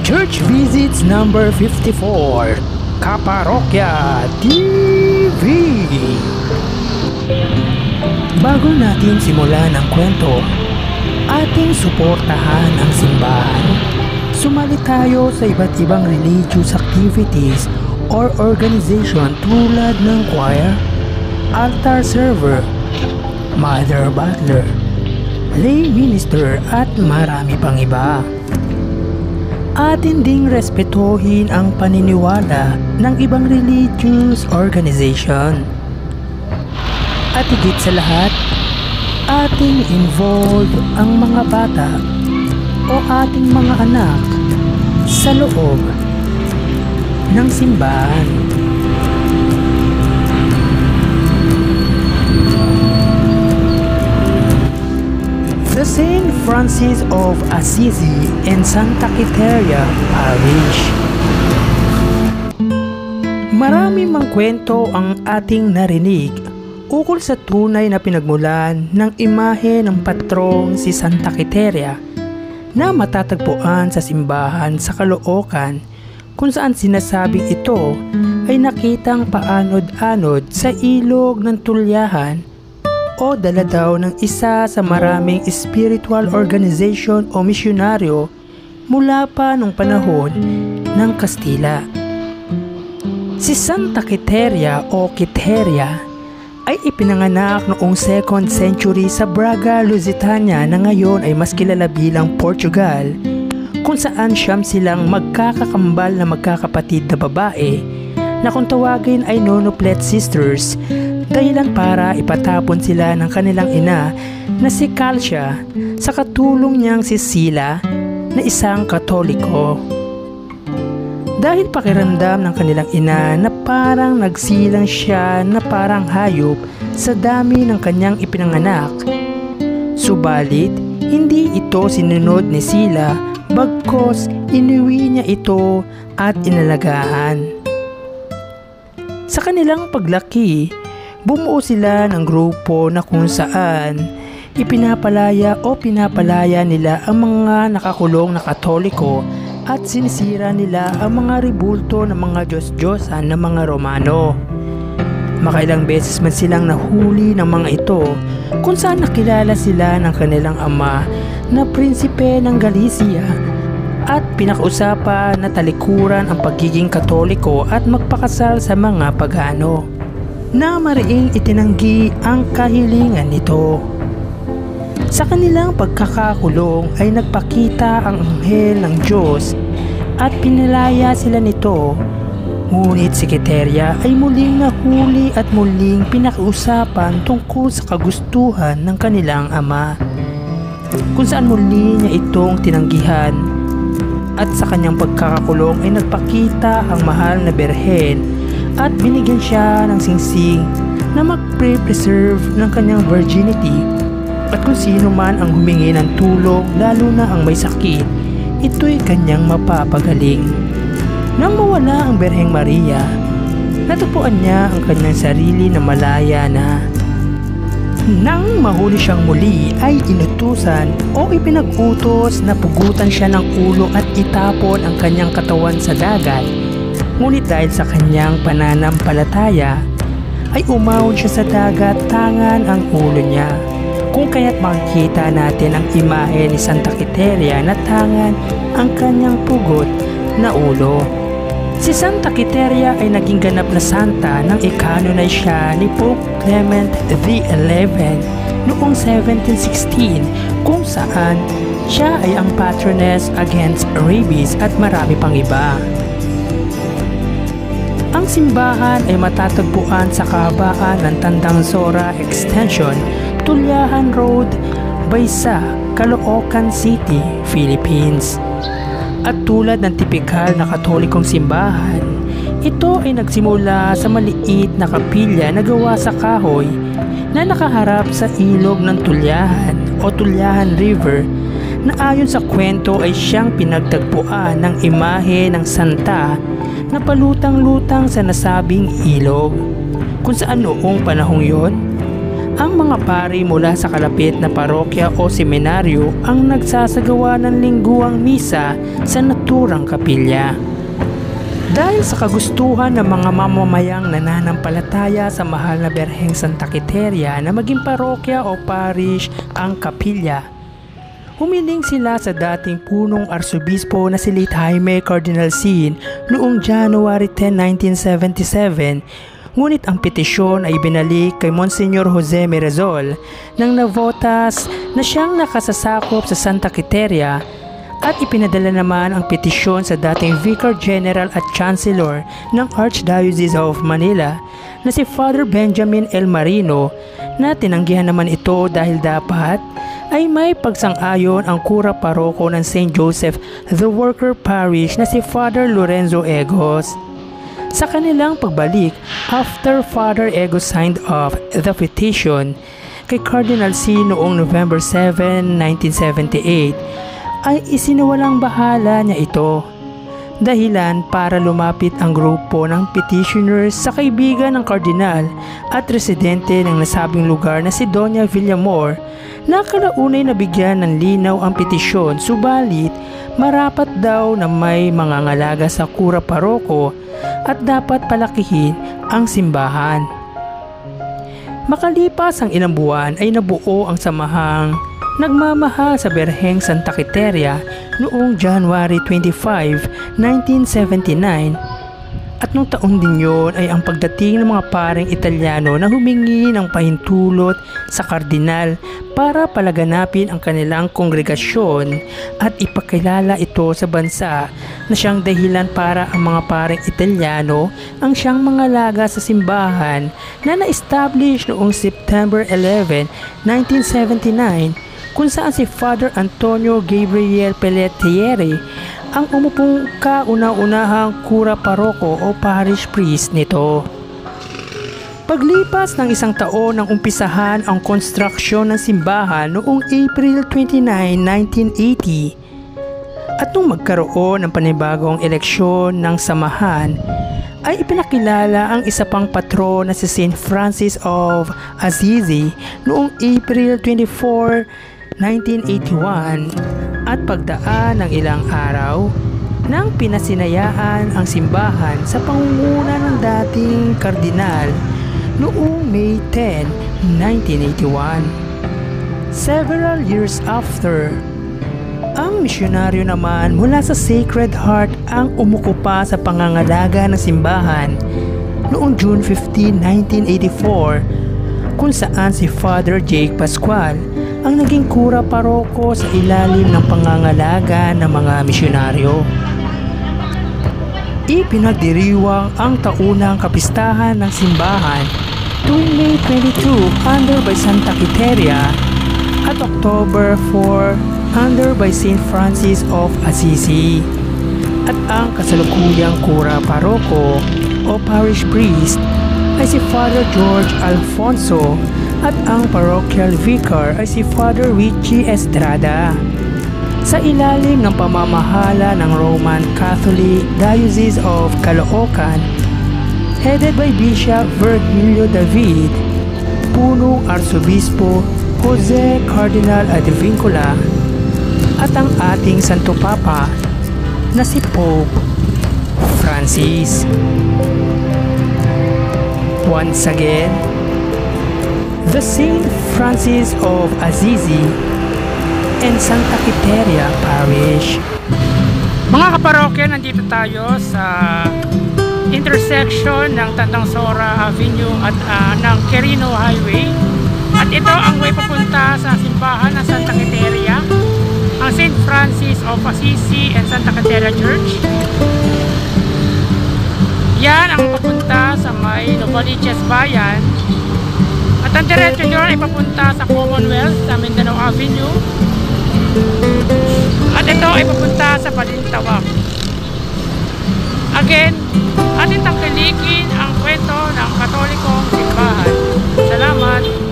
Church Visits number 54, Kaparokya TV. Bago natin simulan ang kwento, ating suportahan ang simbahan. Sumali tayo sa iba't ibang religious activities or organization tulad ng choir, altar server, mother butler, lay minister at marami pang iba. Atin ding respetuhin ang paniniwala ng ibang religious organization. At higit sa lahat, ating involve ang mga bata o ating mga anak sa loob ng simbahan. The Saint Francis of Assisi and Santa Quiteria Parish. Marami mang kwento ang ating narinig ukol sa tunay na pinagmulan ng imahe ng patrong si Santa Quiteria na matatagpuan sa simbahan sa Caloocan, kung saan sinasabing ito ay nakitang paanod-anod sa ilog ng Tulyahan o dala daw ng isa sa maraming spiritual organization o misyonaryo mula pa nung panahon ng Kastila. Si Santa Quiteria o Quiteria ay ipinanganak noong 2nd century sa Braga, Lusitania na ngayon ay mas kilala bilang Portugal, kung saan siyam silang magkakakambal na magkakapatid na babae na kung tawagin ay nonuplet sisters, dahilan para ipatapon sila ng kanilang ina na si Calcia sa katulong niyang si Sila na isang Katoliko. Dahil pakiramdam ng kanilang ina na parang nagsilang siya na parang hayop sa dami ng kanyang ipinanganak, subalit hindi ito sinunod ni Sila, bagkos inuwi niya ito at inalagaan. Sa kanilang paglaki, bumuo sila ng grupo na kung saan ipinapalaya o pinapalaya nila ang mga nakakulong na Katoliko at sinisira nila ang mga ribulto ng mga Diyos-Diyosan ng mga Romano. Makailang beses man silang nahuli ng mga ito, kung saan nakilala sila ng kanilang ama na prinsipe ng Galicia at pinakausapan na talikuran ang pagiging Katoliko at magpakasal sa mga pagano, na mariing itinanggi ang kahilingan nito. Sa kanilang pagkakakulong ay nagpakita ang anghel ng Diyos at pinalaya sila nito. Ngunit si Quiteria ay muling nahuli at muling pinakausapan tungkol sa kagustuhan ng kanilang ama, kung saan muli niya itong tinanggihan. At sa kanyang pagkakakulong ay nagpakita ang mahal na berhen at binigyan siya ng singsing na magpre-preserve ng kanyang virginity, at kung sino man ang humingi ng tulong, lalo na ang may sakit, ito'y kanyang mapapagaling. Nang mawala ang Berheng Maria, natagpuan niya ang kanyang sarili na malaya na. Nang mahuli siyang muli ay inutusan o ipinag-utos na pugutan siya ng ulo at itapon ang kanyang katawan sa dagat. Ngunit dahil sa kanyang pananampalataya ay umahon siya sa dagat, tangan ang ulo niya. Kung kaya't makikita natin ang imahe ni Santa Quiteria na tangan ang kanyang pugot na ulo. Si Santa Quiteria ay naging ganap na santa nang i-canonize siya ni Pope Clement XI noong 1716, kung saan siya ay ang patroness against rabies at marami pang iba. Ang simbahan ay matatagpuan sa kahabaan ng Tandang Sora Extension, Tulyahan Road, Baysa, Caloocan City, Philippines. At tulad ng tipikal na Katolikong simbahan, ito ay nagsimula sa maliit na kapilya na gawa sa kahoy na nakaharap sa ilog ng Tulyahan o Tulyahan River, na ayon sa kwento ay siyang pinagtagpuan ng imahe ng santa na palutang-lutang sa nasabing ilog, kung saan noong panahong yon Ang mga pari mula sa kalapit na parokya o seminaryo ang nagsasagawa ng lingguang misa sa naturang kapilya. Dahil sa kagustuhan ng mga mamamayang nananampalataya sa mahal na Berheng Santa Quiteria na maging parokya o parish ang kapilya, humiling sila sa dating punong arsobispo na si late Jaime Cardinal Sin noong January 10, 1977. Ngunit ang petisyon ay binalik kay Monsignor Jose Merezol nang navotas na siyang nakasasakop sa Santa Quiteria at ipinadala naman ang petisyon sa dating Vicar General at Chancellor ng Archdiocese of Manila na si Father Benjamin L. Marino na tinanggihan naman ito dahil dapat ay may pagsang-ayon ang kura paroko ng St. Joseph the Worker Parish na si Father Lorenzo Egos. Sa kanilang pagbalik, after Father Ego signed off the petition kay Cardinal C noong November 7, 1978, ay isinawalang bahala niya ito. Dahilan para lumapit ang grupo ng petitioners sa kaibigan ng Kardinal at residente ng nasabing lugar na si Doña Villamor na kalaunay nabigyan ng linaw ang petisyon, subalit marapat daw na may mga ngalaga sa kura paroko at dapat palakihin ang simbahan. Makalipas ang ilang buwan ay nabuo ang samahang nagmamahal sa Berheng Santa Quiteria noong January 25, 1979 at nung taon din yon ay ang pagdating ng mga pareng Italyano na humingi ng pahintulot sa kardinal para palaganapin ang kanilang kongregasyon at ipakilala ito sa bansa na siyang dahilan para ang mga pareng Italyano ang siyang mga laga sa simbahan na na-establish noong September 11, 1979 kung saan si Father Antonio Gabriel Pelletieri ang umupong kauna-unahang kura paroko o parish priest nito. Paglipas ng isang taon nang umpisahan ang konstruksyon ng simbahan noong April 29, 1980 at nung magkaroon ng panibagong eleksyon ng samahan ay ipinakilala ang isa pang patron na si St. Francis of Assisi noong April 24, 1981 at pagdaan ng ilang araw nang pinasinayaan ang simbahan sa pangunguna ng dating kardinal noong May 10, 1981. Several years after, ang misyonaryo naman mula sa Sacred Heart ang umukupa sa pangangalaga ng simbahan noong June 15, 1984 kung saan si Father Jake Pascual ang naging kura paroko sa ilalim ng pangangalaga ng mga misyonaryo. Ipinagdiriwang ang taunang kapistahan ng simbahan tuwing May 22 under by Santa Quiteria at October 4 under by St. Francis of Assisi. At ang kasalukuyang kura paroko o parish priest ay si Father George Alfonso at ang parochial vicar ay si Father Richie Estrada. Sa ilalim ng pamamahala ng Roman Catholic Diocese of Caloocan, headed by Bishop Virgilio David, punong Arsobispo Jose Cardinal Advincula, at ang ating Santo Papa na si Pope Francis. Once again, the St. Francis of Assisi and Santa Quiteria Parish. Mga kaparokya, nandito tayo sa intersection ng Tandang Sora Avenue at ng Quirino Highway. At ito ang way papunta sa simbahan ng Santa Quiteria, ang St. Francis of Assisi and Santa Quiteria Church. Yan ang papunta sa may Novaliches Bayan. At ang diretso nyo ay papunta sa Commonwealth sa Mindanao Avenue. At ito ay papunta sa Balintawak. Again, atin tangkilikin ang kwento ng Katolikong simbahan. Salamat!